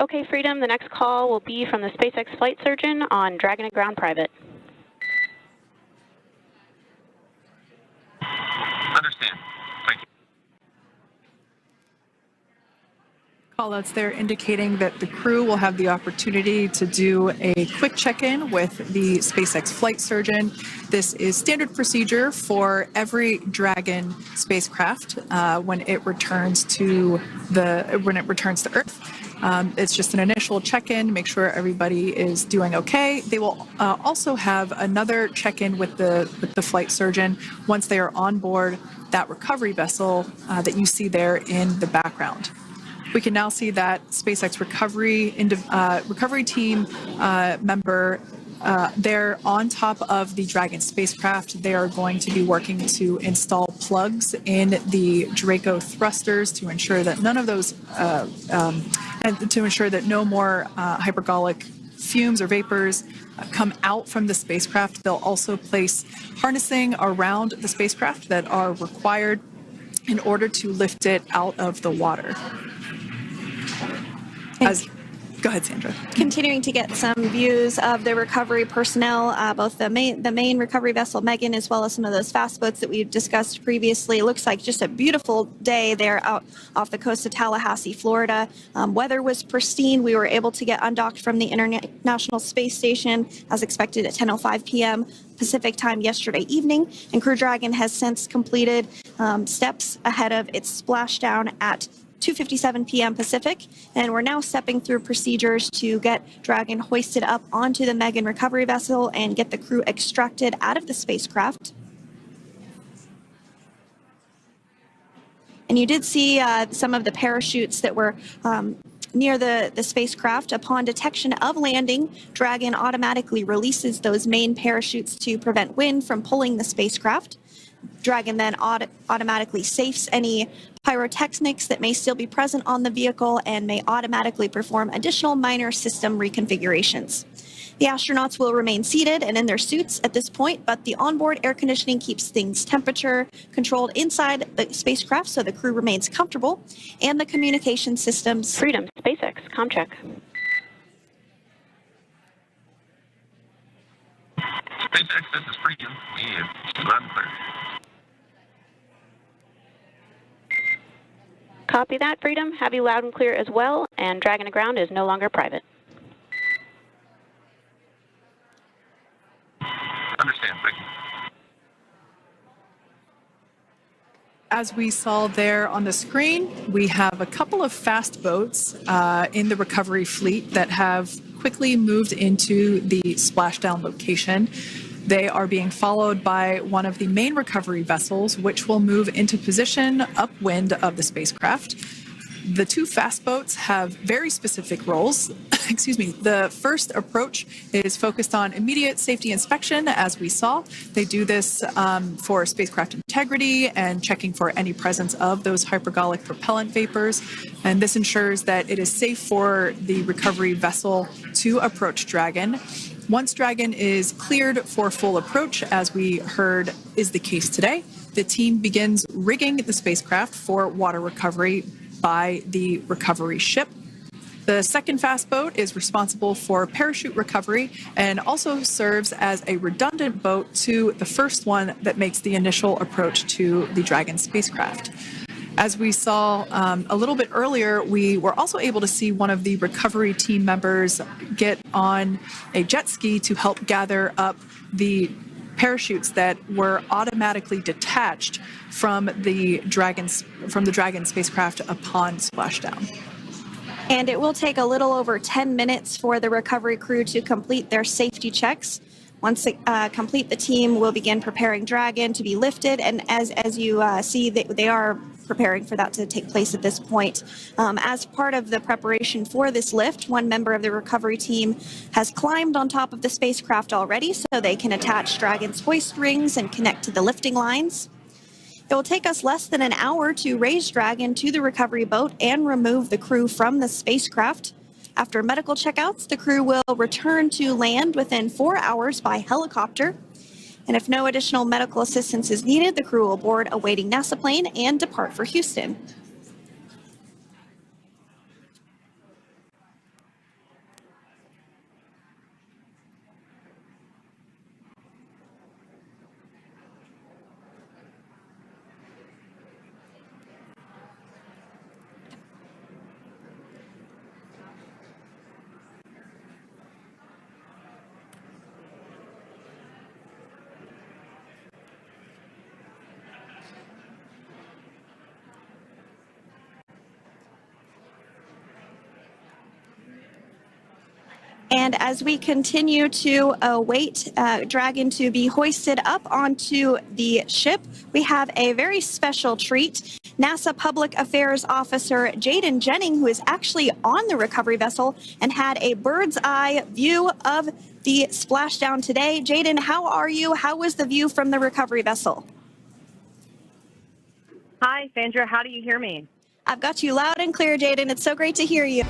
Okay, Freedom, the next call will be from the SpaceX flight surgeon on Dragon at Ground Private. Understand. Thank you. Callouts there indicating that the crew will have the opportunity to do a quick check-in with the SpaceX flight surgeon. This is standard procedure for every Dragon spacecraft when it returns to Earth. It's just an initial check-in, make sure everybody is doing okay. They will also have another check-in with the flight surgeon once they are on board that recovery vessel that you see there in the background. We can now see that SpaceX recovery team member they're on top of the Dragon spacecraft. They are going to be working to install plugs in the Draco thrusters to ensure that none of those, and to ensure that no more hypergolic fumes or vapors come out from the spacecraft. They'll also place harnessing around the spacecraft that are required in order to lift it out of the water. Go ahead, Sandra. Continuing to get some views of the recovery personnel, both the main recovery vessel, Megan, as well as some of those fast boats that we've discussed previously. It looks like just a beautiful day there out off the coast of Tallahassee, Florida. Weather was pristine. We were able to get undocked from the International Space Station as expected at 10:05 p.m. Pacific time yesterday evening, and Crew Dragon has since completed steps ahead of its splashdown at 2:57 p.m. Pacific, and we're now stepping through procedures to get Dragon hoisted up onto the Megan recovery vessel and get the crew extracted out of the spacecraft. And you did see some of the parachutes that were near the spacecraft. Upon detection of landing, Dragon automatically releases those main parachutes to prevent wind from pulling the spacecraft. Dragon then automatically safes any pyrotechnics that may still be present on the vehicle and may automatically perform additional minor system reconfigurations. The astronauts will remain seated and in their suits at this point, but the onboard air conditioning keeps things temperature controlled inside the spacecraft so the crew remains comfortable, and the communication systems. Freedom, SpaceX, ComCheck. SpaceX, this is Freedom. We have loud and clear. Copy that, Freedom. Have you loud and clear as well, and Dragon to Ground is no longer private. Understand, thank you. As we saw there on the screen, we have a couple of fast boats in the recovery fleet that have quickly moved into the splashdown location. They are being followed by one of the main recovery vessels, which will move into position upwind of the spacecraft. The two fast boats have very specific roles. Excuse me. The first approach is focused on immediate safety inspection, as we saw. They do this for spacecraft integrity and checking for any presence of those hypergolic propellant vapors. And this ensures that it is safe for the recovery vessel to approach Dragon. Once Dragon is cleared for full approach, as we heard is the case today, the team begins rigging the spacecraft for water recovery by the recovery ship. The second fast boat is responsible for parachute recovery and also serves as a redundant boat to the first one that makes the initial approach to the Dragon spacecraft. As we saw a little bit earlier, we were also able to see one of the recovery team members get on a jet ski to help gather up the parachutes that were automatically detached from the Dragon spacecraft upon splashdown. And it will take a little over 10 minutes for the recovery crew to complete their safety checks. Once they complete, the team will begin preparing Dragon to be lifted, and as you see, they are preparing for that to take place at this point. As part of the preparation for this lift, one member of the recovery team has climbed on top of the spacecraft already so they can attach Dragon's hoist rings and connect to the lifting lines. It will take us less than an hour to raise Dragon to the recovery boat and remove the crew from the spacecraft. After medical checkouts, the crew will return to land within 4 hours by helicopter. And if no additional medical assistance is needed, the crew will board a waiting NASA plane and depart for Houston. And as we continue to await Dragon to be hoisted up onto the ship, we have a very special treat. NASA Public Affairs Officer Jaden Jennings, who is actually on the recovery vessel and had a bird's eye view of the splashdown today. Jaden, how are you? How was the view from the recovery vessel? Hi, Sandra. How do you hear me? I've got you loud and clear, Jaden. It's so great to hear you.